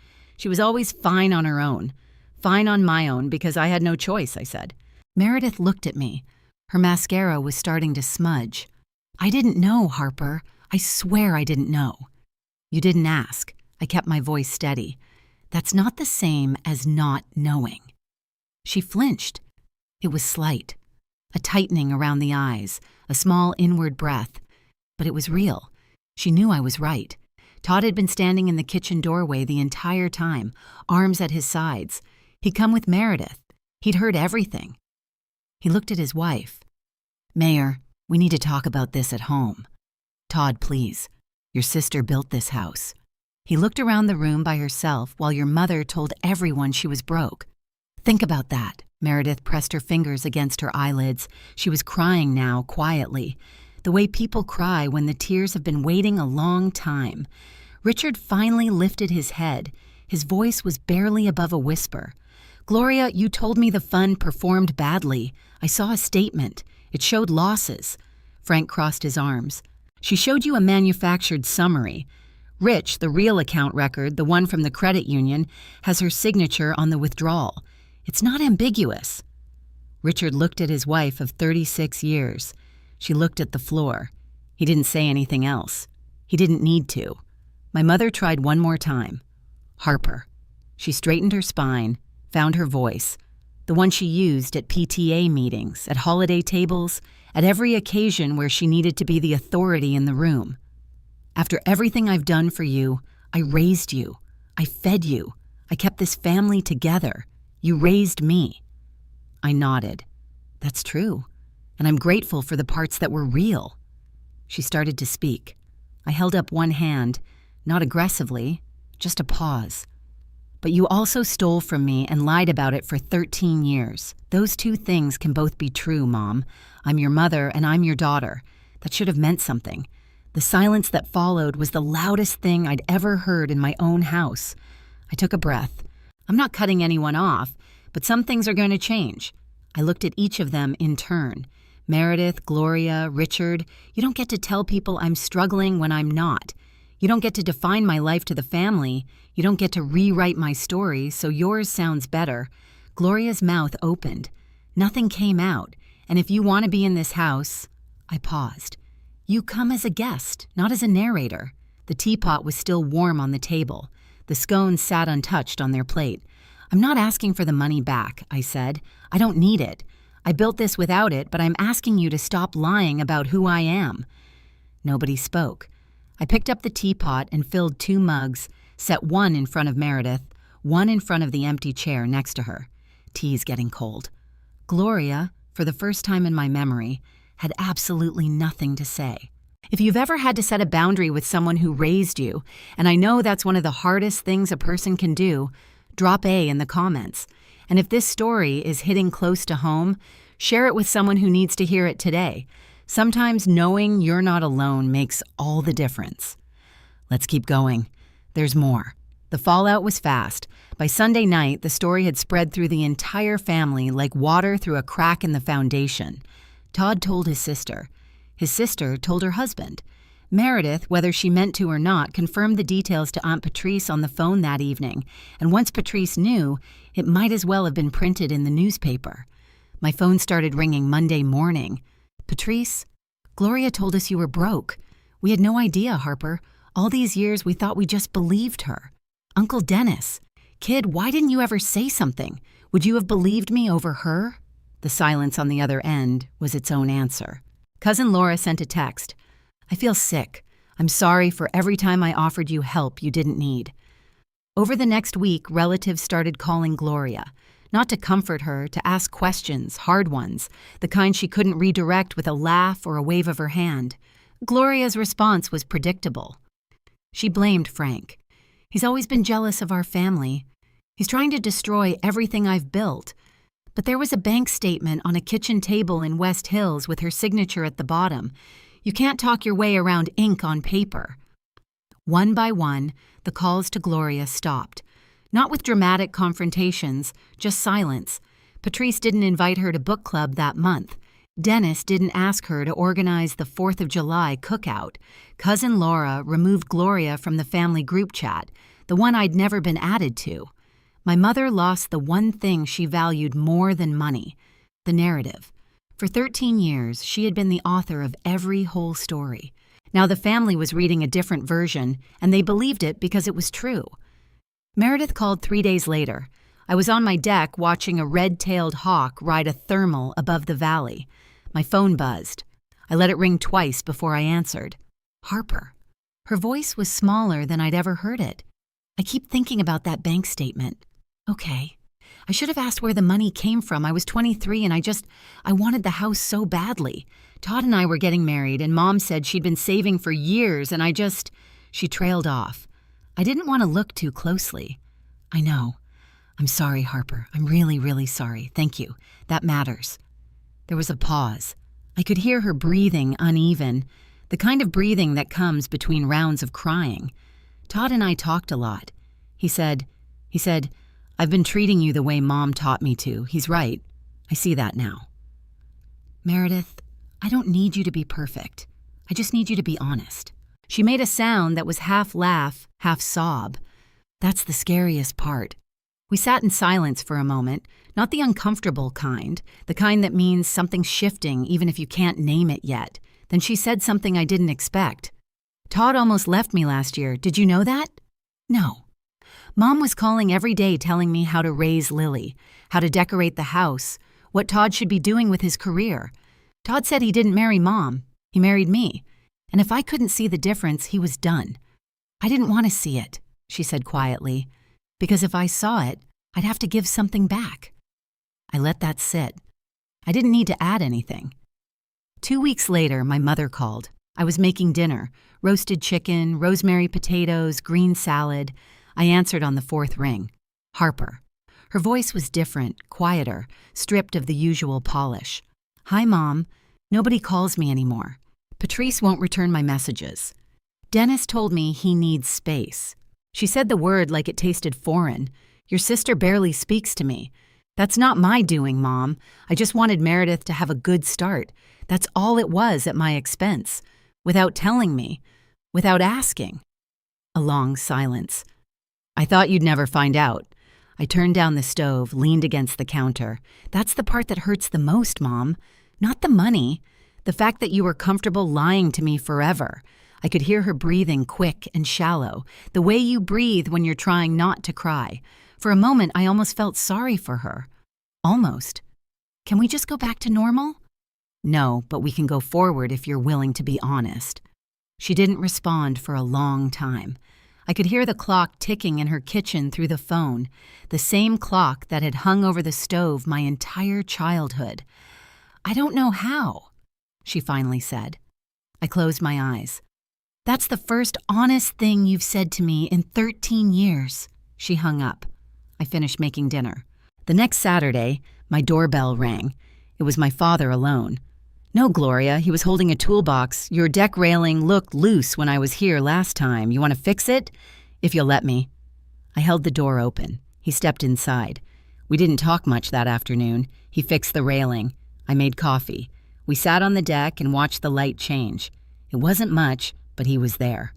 fine on her own. Fine on my own because I had no choice, I said. Meredith looked at me. Her mascara was starting to smudge. I didn't know, Harper. I swear I didn't know. You didn't ask. I kept my voice steady. That's not the same as not knowing. She flinched. It was slight. A tightening around the eyes, a small inward breath. But it was real. She knew I was right. Todd had been standing in the kitchen doorway the entire time, arms at his sides. He'd come with Meredith. He'd heard everything. He looked at his wife. Mayor, we need to talk about this at home. Todd, please. Your sister built this house. He looked around the room by herself while your mother told everyone she was broke. Think about that. Meredith pressed her fingers against her eyelids. She was crying now, quietly, the way people cry when the tears have been waiting a long time. Richard finally lifted his head. His voice was barely above a whisper. Gloria, you told me the fund performed badly. I saw a statement. It showed losses. Frank crossed his arms. She showed you a manufactured summary. Rich, the real account record, the one from the credit union, has her signature on the withdrawal. It's not ambiguous. Richard looked at his wife of 36 years. She looked at the floor. He didn't say anything else. He didn't need to. My mother tried one more time. Harper. She straightened her spine, found her voice, the one she used at PTA meetings, at holiday tables, at every occasion where she needed to be the authority in the room. After everything I've done for you, I raised you. I fed you. I kept this family together. You raised me. I nodded. That's true, and I'm grateful for the parts that were real. She started to speak. I held up one hand, not aggressively, just a pause. But you also stole from me and lied about it for 13 years. Those two things can both be true, Mom. I'm your mother and I'm your daughter. That should have meant something. The silence that followed was the loudest thing I'd ever heard in my own house. I took a breath. I'm not cutting anyone off, but some things are going to change. I looked at each of them in turn. Meredith, Gloria, Richard. You don't get to tell people I'm struggling when I'm not. You don't get to define my life to the family. You don't get to rewrite my story, so yours sounds better. Gloria's mouth opened. Nothing came out, and if you want to be in this house... I paused. You come as a guest, not as a narrator. The teapot was still warm on the table. The scones sat untouched on their plate. I'm not asking for the money back, I said. I don't need it. I built this without it, but I'm asking you to stop lying about who I am. Nobody spoke. I picked up the teapot and filled 2 mugs, set one in front of Meredith, one in front of the empty chair next to her. Tea's getting cold. Gloria, for the first time in my memory, had absolutely nothing to say. If you've ever had to set a boundary with someone who raised you, and I know that's one of the hardest things a person can do, drop A in the comments. And if this story is hitting close to home, share it with someone who needs to hear it today. Sometimes knowing you're not alone makes all the difference. Let's keep going. There's more. The fallout was fast. By Sunday night, the story had spread through the entire family like water through a crack in the foundation. Todd told his sister. His sister told her husband. Meredith, whether she meant to or not, confirmed the details to Aunt Patrice on the phone that evening, and once Patrice knew, it might as well have been printed in the newspaper. My phone started ringing Monday morning. Patrice, Gloria told us you were broke. We had no idea, Harper. All these years we thought we just believed her. Uncle Dennis. Kid, why didn't you ever say something? Would you have believed me over her? The silence on the other end was its own answer. Cousin Laura sent a text. I feel sick. I'm sorry for every time I offered you help you didn't need. Over the next week, relatives started calling Gloria. Not to comfort her, to ask questions, hard ones, the kind she couldn't redirect with a laugh or a wave of her hand. Gloria's response was predictable. She blamed Frank. He's always been jealous of our family. He's trying to destroy everything I've built. But there was a bank statement on a kitchen table in West Hills with her signature at the bottom. You can't talk your way around ink on paper. One by one, the calls to Gloria stopped. Not with dramatic confrontations, just silence. Patrice didn't invite her to book club that month. Dennis didn't ask her to organize the 4th of July cookout. Cousin Laura removed Gloria from the family group chat, the one I'd never been added to. My mother lost the one thing she valued more than money. The narrative. For 13 years, she had been the author of every whole story. Now the family was reading a different version, and they believed it because it was true. Meredith called 3 days later. I was on my deck watching a red-tailed hawk ride a thermal above the valley. My phone buzzed. I let it ring twice before I answered. Harper. Her voice was smaller than I'd ever heard it. I keep thinking about that bank statement. Okay. I should have asked where the money came from. I was 23 and I wanted the house so badly. Todd and I were getting married and Mom said she'd been saving for years and she trailed off. I didn't want to look too closely. I know. I'm sorry, Harper. I'm really, really sorry. Thank you. That matters. There was a pause. I could hear her breathing uneven, the kind of breathing that comes between rounds of crying. Todd and I talked a lot. He said, I've been treating you the way Mom taught me to. He's right. I see that now. Meredith, I don't need you to be perfect. I just need you to be honest. She made a sound that was half laugh, half sob. That's the scariest part. We sat in silence for a moment, not the uncomfortable kind, the kind that means something's shifting even if you can't name it yet. Then she said something I didn't expect. Todd almost left me last year. Did you know that? No. Mom was calling every day telling me how to raise Lily, how to decorate the house, what Todd should be doing with his career. Todd said he didn't marry Mom. He married me. And if I couldn't see the difference, he was done. I didn't want to see it, she said quietly, because if I saw it, I'd have to give something back. I let that sit. I didn't need to add anything. 2 weeks later, my mother called. I was making dinner, roasted chicken, rosemary potatoes, green salad. I answered on the fourth ring. Harper. Her voice was different, quieter, stripped of the usual polish. Hi, Mom. Nobody calls me anymore. Patrice won't return my messages. Dennis told me he needs space. She said the word like it tasted foreign. Your sister barely speaks to me. That's not my doing, Mom. I just wanted Meredith to have a good start. That's all it was at my expense. Without telling me. Without asking. A long silence. I thought you'd never find out. I turned down the stove, leaned against the counter. That's the part that hurts the most, Mom. Not the money. The fact that you were comfortable lying to me forever. I could hear her breathing quick and shallow, the way you breathe when you're trying not to cry. For a moment, I almost felt sorry for her. Almost. Can we just go back to normal? No, but we can go forward if you're willing to be honest. She didn't respond for a long time. I could hear the clock ticking in her kitchen through the phone, the same clock that had hung over the stove my entire childhood. I don't know how, she finally said. I closed my eyes. That's the first honest thing you've said to me in 13 years. She hung up. I finished making dinner. The next Saturday, my doorbell rang. It was my father alone. No, Gloria, he was holding a toolbox. Your deck railing looked loose when I was here last time. You want to fix it? If you'll let me. I held the door open. He stepped inside. We didn't talk much that afternoon. He fixed the railing. I made coffee. We sat on the deck and watched the light change. It wasn't much, but he was there.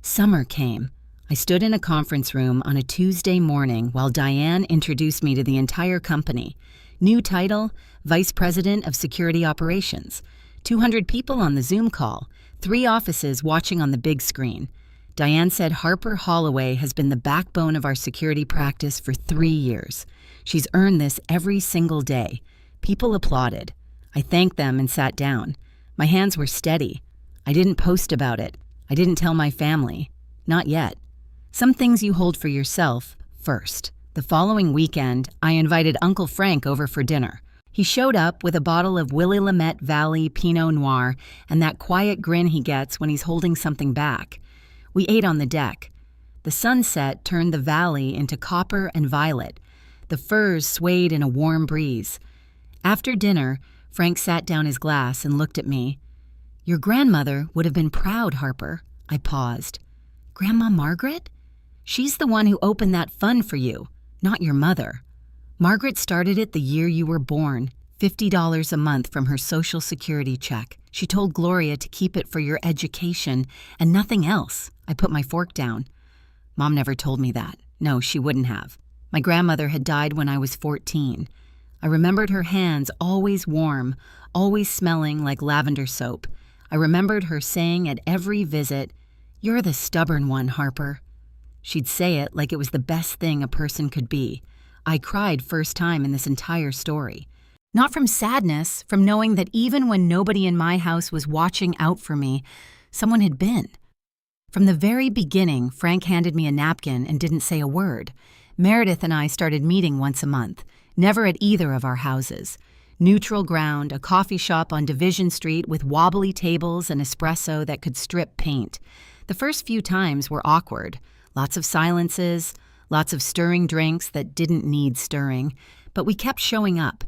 Summer came. I stood in a conference room on a Tuesday morning while Diane introduced me to the entire company. New title, Vice President of Security Operations. 200 people on the Zoom call. 3 offices watching on the big screen. Diane said Harper Holloway has been the backbone of our security practice for 3 years. She's earned this every single day. People applauded. I thanked them and sat down. My hands were steady. I didn't post about it. I didn't tell my family. Not yet. Some things you hold for yourself first. The following weekend, I invited Uncle Frank over for dinner. He showed up with a bottle of Willamette Valley Pinot Noir and that quiet grin he gets when he's holding something back. We ate on the deck. The sunset turned the valley into copper and violet. The firs swayed in a warm breeze. After dinner, Frank sat down his glass and looked at me. Your grandmother would have been proud, Harper. I paused. Grandma Margaret? She's the one who opened that fund for you, not your mother. Margaret started it the year you were born, $50 a month from her Social Security check. She told Gloria to keep it for your education and nothing else. I put my fork down. Mom never told me that. No, she wouldn't have. My grandmother had died when I was 14. I remembered her hands always warm, always smelling like lavender soap. I remembered her saying at every visit, "You're the stubborn one, Harper." She'd say it like it was the best thing a person could be. I cried first time in this entire story. Not from sadness, from knowing that even when nobody in my house was watching out for me, someone had been. From the very beginning, Frank handed me a napkin and didn't say a word. Meredith and I started meeting once a month, never at either of our houses. Neutral ground, a coffee shop on Division Street with wobbly tables and espresso that could strip paint. The first few times were awkward. Lots of silences, lots of stirring drinks that didn't need stirring, but we kept showing up.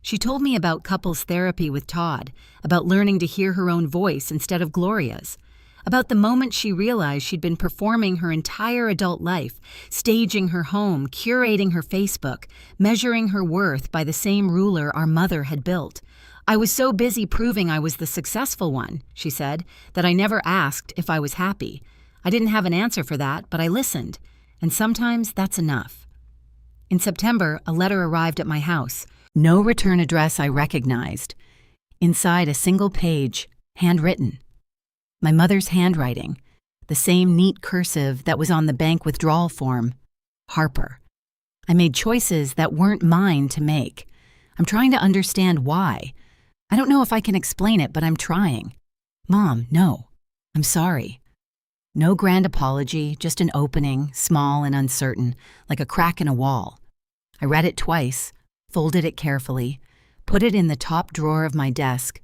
She told me about couples therapy with Todd, about learning to hear her own voice instead of Gloria's, about the moment she realized she'd been performing her entire adult life, staging her home, curating her Facebook, measuring her worth by the same ruler our mother had built. "I was so busy proving I was the successful one," she said, "that I never asked if I was happy. I didn't have an answer for that, but I listened, and sometimes that's enough." In September, a letter arrived at my house. No return address I recognized. Inside, a single page, handwritten. My mother's handwriting, the same neat cursive that was on the bank withdrawal form. Harper. I made choices that weren't mine to make. I'm trying to understand why. I don't know if I can explain it, but I'm trying. "Mom, no. I'm sorry." No grand apology, just an opening, small and uncertain, like a crack in a wall. I read it twice, folded it carefully, put it in the top drawer of my desk,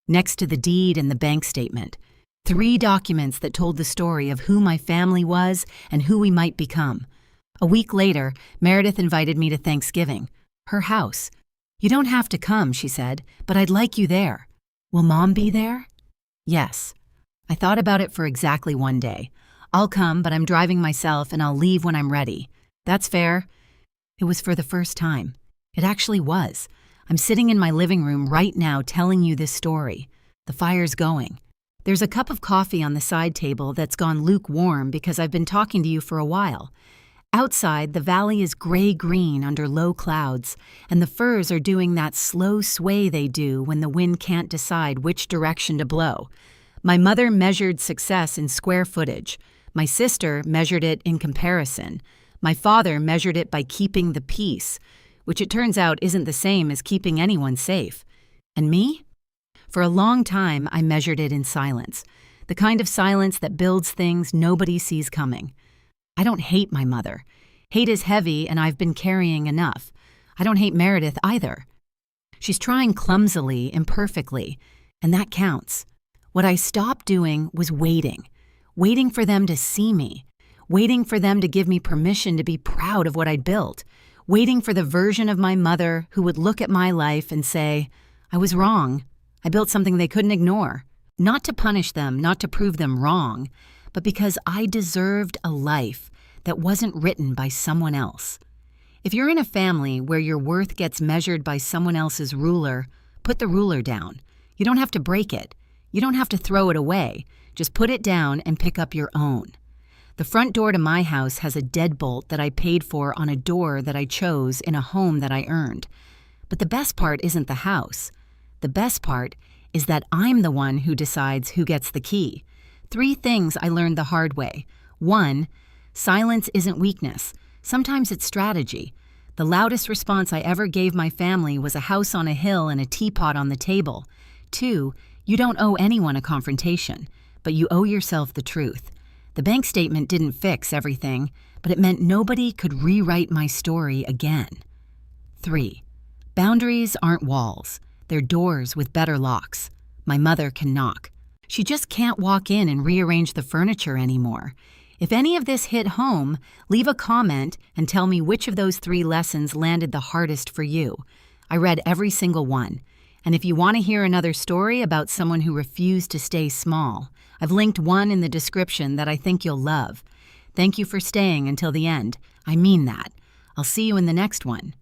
next to the deed and the bank statement. 3 documents that told the story of who my family was and who we might become. A week later, Meredith invited me to Thanksgiving. Her house. "You don't have to come," she said, "but I'd like you there." "Will Mom be there?" "Yes." I thought about it for exactly 1 day. "I'll come, but I'm driving myself and I'll leave when I'm ready." "That's fair." It was for the first time. It actually was. I'm sitting in my living room right now telling you this story. The fire's going. There's a cup of coffee on the side table that's gone lukewarm because I've been talking to you for a while. Outside, the valley is gray-green under low clouds, and the firs are doing that slow sway they do when the wind can't decide which direction to blow. My mother measured success in square footage. My sister measured it in comparison. My father measured it by keeping the peace, which it turns out isn't the same as keeping anyone safe. And me? For a long time, I measured it in silence, the kind of silence that builds things nobody sees coming. I don't hate my mother. Hate is heavy, and I've been carrying enough. I don't hate Meredith either. She's trying clumsily, imperfectly, and that counts. What I stopped doing was waiting for them to see me, waiting for them to give me permission to be proud of what I'd built, waiting for the version of my mother who would look at my life and say, "I was wrong. I built something they couldn't ignore." Not to punish them, not to prove them wrong, but because I deserved a life that wasn't written by someone else. If you're in a family where your worth gets measured by someone else's ruler, put the ruler down. You don't have to break it. You don't have to throw it away. Just put it down and pick up your own. The front door to my house has a deadbolt that I paid for on a door that I chose in a home that I earned. But the best part isn't the house. The best part is that I'm the one who decides who gets the key. 3 things I learned the hard way. 1, silence isn't weakness. Sometimes it's strategy. The loudest response I ever gave my family was a house on a hill and a teapot on the table. 2, you don't owe anyone a confrontation, but you owe yourself the truth. The bank statement didn't fix everything, but it meant nobody could rewrite my story again. 3, boundaries aren't walls. They're doors with better locks. My mother can knock. She just can't walk in and rearrange the furniture anymore. If any of this hit home, leave a comment and tell me which of those 3 lessons landed the hardest for you. I read every single one. And if you want to hear another story about someone who refused to stay small, I've linked one in the description that I think you'll love. Thank you for staying until the end. I mean that. I'll see you in the next one.